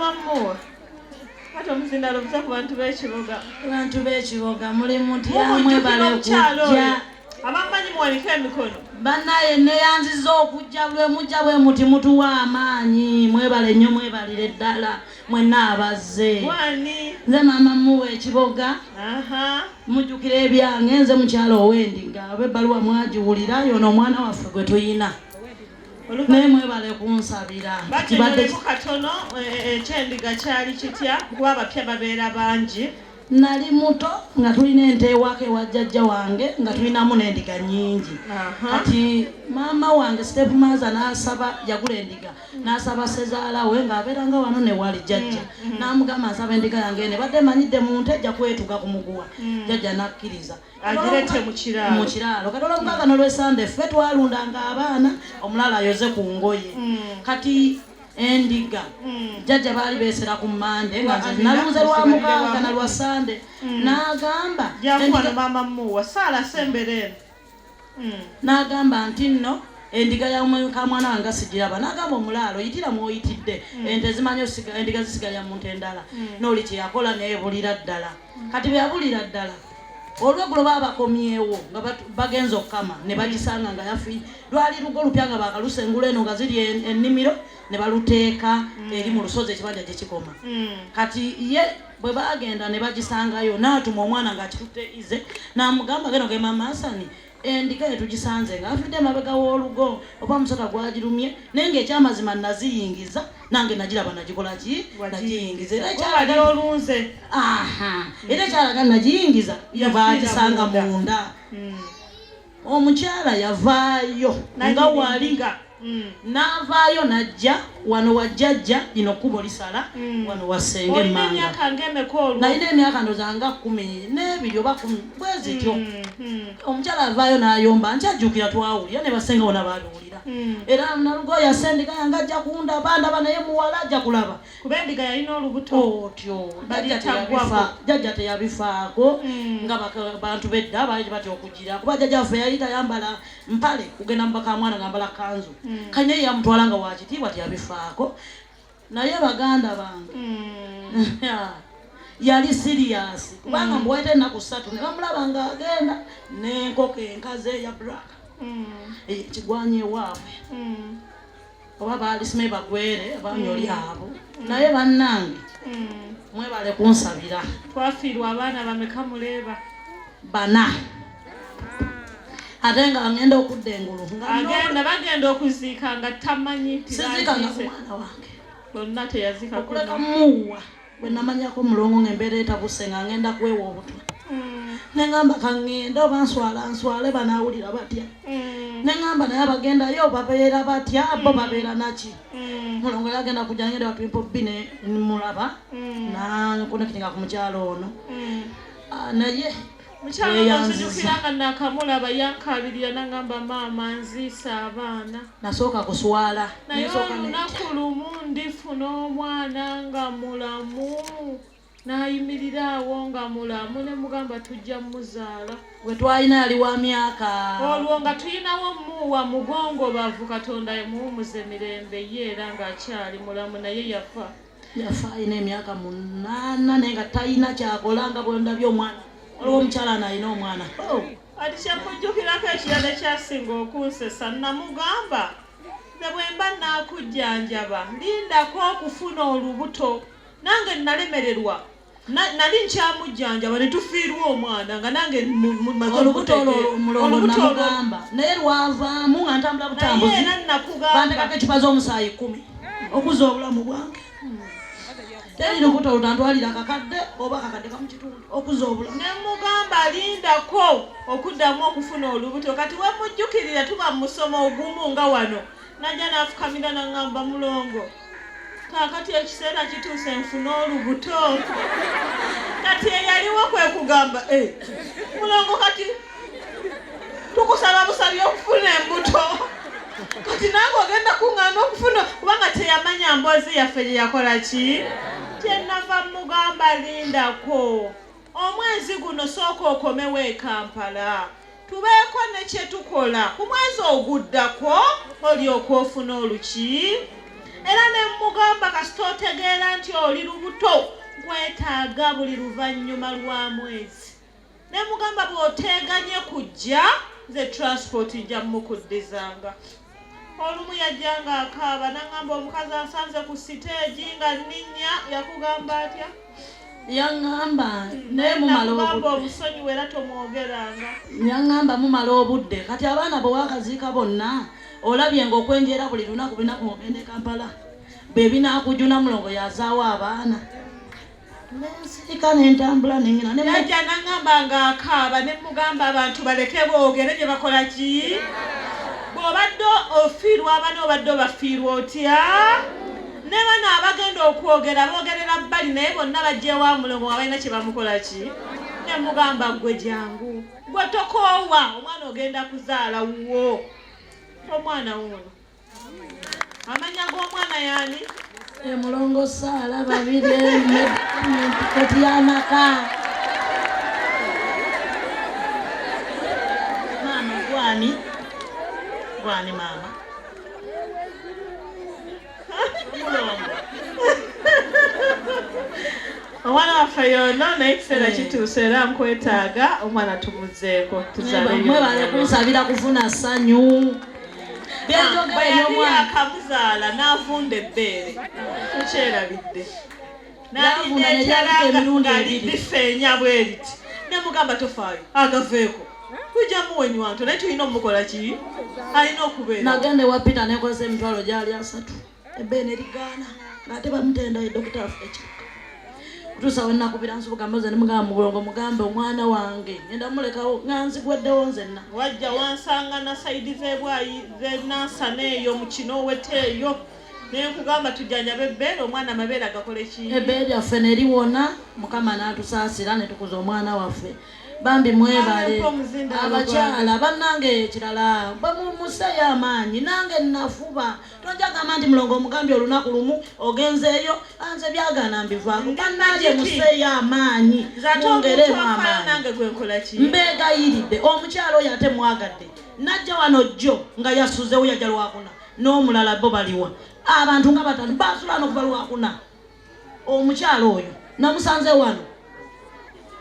mama mmuwa ate omuzindalo buza ku bantu b'ekibuga. Abantu b'ekibuga muli mutya mwebale kujja. Abamanyi muwanike emikono. Bannaye neyanziza okujja lwe mujja bwe muti mutuwa amaanyi mwebale nnyo mwebalire ddala mwenna abazze. Wani? Nze maama mmuwa ekiboga. Mujjukira ebyange nze mukyalo Owendiga ab'ebbaluwa mwagiwulira yono omwana waffe gwe tuyina. Naye mwebale kunsabira. Kibadde katono ekyendiga kyali kitya kuba abapya babeera bangi. Nali muto nga tulina ente ewaka ewa jjajja wange nga tulinamu n'endiga nnyingi. Kati maama wange Stepmaza n'asaba yagula endiga n'asaba sezaala we ng'abeeranga wano ne wali jjajja. N'amugamba nsaba endiga yange ne badde manyidde mu nte ejja kwetuga ku muguwa. Jjajja n'akkiriza. Agirete mu kiraalo. Mu kiraalo. Kati olw'omukaaga n'olw'esande ffe twalundanga abaana omulala ayoze ku ngoye. Kati endiga jjajja baali beesera ku Mande nga nalunze lwa mukaaga na lwa Sande n'agamba jakuwano maama mmuwa saala sembereno n'agamba nti nno endiga ya mwana wange sigiraba n'agamba omulaalo yitira mw'oyitidde ente zimanyi endiga zisigalya mu nte endala n'oli kye yakola neebulira ddala kati bwe yabulira ddala olweggulo baabakomyewo nga bagenza okukama ne bagisanga nga yafi lwali lugo lupya nga bakalusengula eno nga ziri ennimiro ne baluteeka eri mu lusozi ekibanja gye kikoma. Kati ye bwe bagenda ne bagisangayo n'atuma omwana ng'akitutte ize n'amugamba geno ge Maama Hasani endiga yetugisanze ng'afidde emabega w'olugo oba omusota gwagirumye naye ng'ekyamazima naziyingiza nange nagiraba nagikola ki nagiyingiza era olunze era ekyalaga nagiyingiza bagisanga munda. Omukyala yavaayo nga walinga n'avaayo najja wano wajjajja lino kkubo lisala wano wasenge emmanga nalina emyaka ndoza nga 12 oba 10 bwe zityo. Omukyala avaayo n'ayomba nkyajjukira twawulira ne basenga wona babiwulira era nalugo yasendiga yange ajja kundaba ndaba naye muwala ajja kulaba kuba endiga yalina olubuto otyo jjajja teyabifaako nga bantu bedda baali batya okugira kuba jjajja waffe yali tayambala mpale kugenda mubaka mwana ngambala kanzu kanye yamutwala nga wakitiibwa teyabifaako naye baganda bange yali serious kubanga mbuwaite ennaku 3 ne bamulaba ng'agenda n'enkoko enkazi eya black ekigwanye ewaabwe oba baali simaye bagwere abanyoli abo naye bannange mwebale kunsabira. Twafiirwa abaana bameka muleeba? 4 ate nga ngenda okudda engulu bagenda okuziika nga tamanyi sizikanga ku mwana wange bonna teyazika okuleka muwa bwe namanyako omulongo ng'embeera etabuse nga ngenda kwewa obutwa neŋŋamba kaŋŋenda oba nswale banaawulira batya neŋŋamba naye abagendayo babeera batya bo babeera naki mulongo yagenda kujja ngenda batwimpa obbi ne mulaba nakunekitinga ku mukyalo ono naye mukyalo nsijukiranga nakamulaba yankabirira nangamba maama nziisa abaana nasooka kuswala naye olunaku lumu ndifuna omwana nga mulamu n'ayimirira awo nga mulamu ne mugamba tujja muzaala gwe twalina yali wa myaka olwo nga tuyinawo muwa mugongo bavu Katonda yemuwumuze emirembe ye era ng'akyali mulamu naye yafa alina emyaka 8 naye nga talina kyakola nga bwe ndabye omwana olwo omukyala nalina omwana ati kyemujjukirako ekirala ekyasinga okunsesa namugamba ne bwe mba naakujjanjaba lindako okufuna olubuto nange nalemererwa nali nkyamujjanjaba ne tufiirwa omwana nga nange olubuto omulongo namugamba naye lwavaamu nga ntambula butambuzi bandekako ecupa z'omusaayi 10 okuza obulamu bwange teri lubuto olutantwalira kakadde oba kakadde kamukitundu okuza obulamu nemugamba lindako okuddamu okufuna olubuto kati wemujjukirira tuba musoma ogumu nga wano najja nafukamira naŋŋamba mulongo kakati ekiseera kituuse nfuna olubuto kati eyaliwo kwe kugamba mulongo kati tukusaba busabi okufuna embuto kati nange ogenda kuŋŋamba okufuna kubanga teyamanya mboozi yaffe gye yakola ki kyenava mugamba lindako omwezi guno sooka okomewo e Kampala tubeeko ne kye tukola ku mwezi oguddako olyoka ofuna oluki era ne mugamba kasita otegeera nti oli lubuto gwetaaga buli luvannyuma lwa mwezi. Ne mugamba bw'oteganye kujja nze transport nja mukuddizanga. Olumu yajjanga akaaba n'angamba omukazi ansanze ku siteegi nga nninnya yakugamba atya? Yaŋŋamba naye mumala obudde. Omusonyiwe era tomwogeranga. Yaŋŋamba mumala obudde. Kati abaana bwe wakaziika bonna olabye ng'okwenjeera buli lunaku ng'ogenda e Kampala. Be binaakujuna Mulongo yazaawo abaana. Nensirika n'entambula n'engina. Yajja n'aŋŋamba ng'akaaba ne mugamba abantu baleke boogere gye bakola ki? Bw'obadde ofiirwa abaana obadde obafiirwa otya? Ne bano abagenda okwogera boogerera bbali naye bonna bajja ewa Mulongo nga balina kye bamukola ki? Ne mugamba ggwe jangu. Gwe tokoowa omwana ogenda kuzaala wuwo. Omwana wuno. Amanya g'omwana yaani? Mulongo Saala babiri kati y'amaka. Maama gwani? Gwani maama? Omwana waffe yonna naye ekiseera kituuse era nkwetaaga omwana tumuzeeko tuzaaleyo. Mwebale kunsabira kufuna ssanyu. Bwe yali akamuzaala n'avunda ebbeere tukyerabidde. N'alidefeenya bwe riti. Ne mugamba tofaayo agaveeko. Tujja muwenywa nto naye tulina omukola ki? Alina okubeera. Nagende wa Peter nekozesa emitwalo gyali 3. Ebbeene ligaana ng'ate bamutenda Dr. Fletcher. Kutuusa we nakubira nsubugamba nze ne mugamba Mulongo mugambe omwana wange ngenda mulekawo nga nzigweddewo nzenna. Wajja wansanga na sayidi z'ebwayi z'Nansana eyo mu Kinowete eyo. Ne nkugamba tujjanjabe ebbeere omwana amabeere agakole ki? Ebbeere lyaffe ne liwona Mukama n'atusaasira ne tukuza omwana waffe. Bambi mwebale abakyala bannange ekirala bamuseeyo amaanyi nange nafuba. Tonjagamba nti Mulongo omugambye olunaku lumu ogenzeeyo anze byagaana mbivaako. Bannange museeyo amaanyi mwongeremu amaanyi. Mbeegayiridde omukyala oyo ate mwagadde najja wano jjo nga yasuzewo yajja lwakuna n'omulala bo baliwa abantu nga batano basula n'okuva lwakuna. Omukyala oyo namusanze wano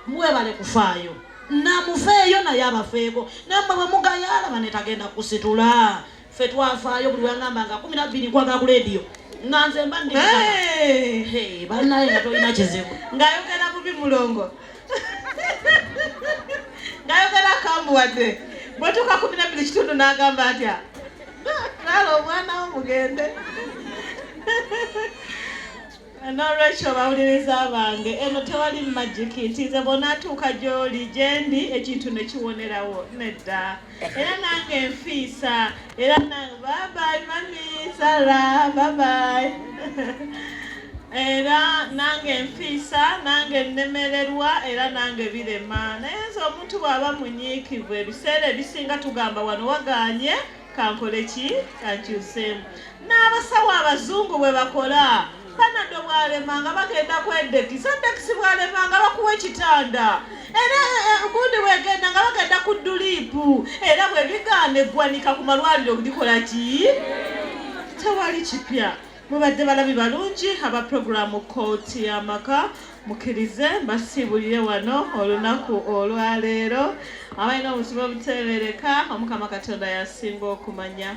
mwebale kufaayo namufeeyo naye abafeeko nammwe bwe mugayala bane tagenda kusitula ffe twafaayo buli wengamba nga 12 nkwagala ku leediyo nga nze mba ndi balinaye nga tolina kizibu ng'ayogera bubi Mulongo ng'ayogera akambuwadde bwetuuka 12 kitundu n'agamba atya lala omwana wo mugende. N'olwekyo bawuliriza bange eno tewali magiki nti nze bw'onaatuuka gy'oli gye ndi ekintu ne kiwonerawo nedda. Era nange nfiisa era nange babayi mami Sara babayi. Era nange nfiisa nange nnemererwa era nange birema. Naye nze omuntu bw'aba munyiikivu ebiseera ebisinga tugamba wano wagaanye kankole ki kankyuseemu. N'abasawo abazungu bwe bakola Panado bwalemanga bagenda kwedekisa ndekisi bwalemanga bakuwa ekitanda era gundi wegenda nga bagenda ku dulipu era bwe bigaana eggwanika ku malwaliro likola ki? Tewali kipya. Mubadde balabi balungi aba programu Kooti y'Amaka mukkirize mbasiibulire wano olunaku olwaleero abalina obuzibu obuteebereka Omukama Katonda yasinga okumanya.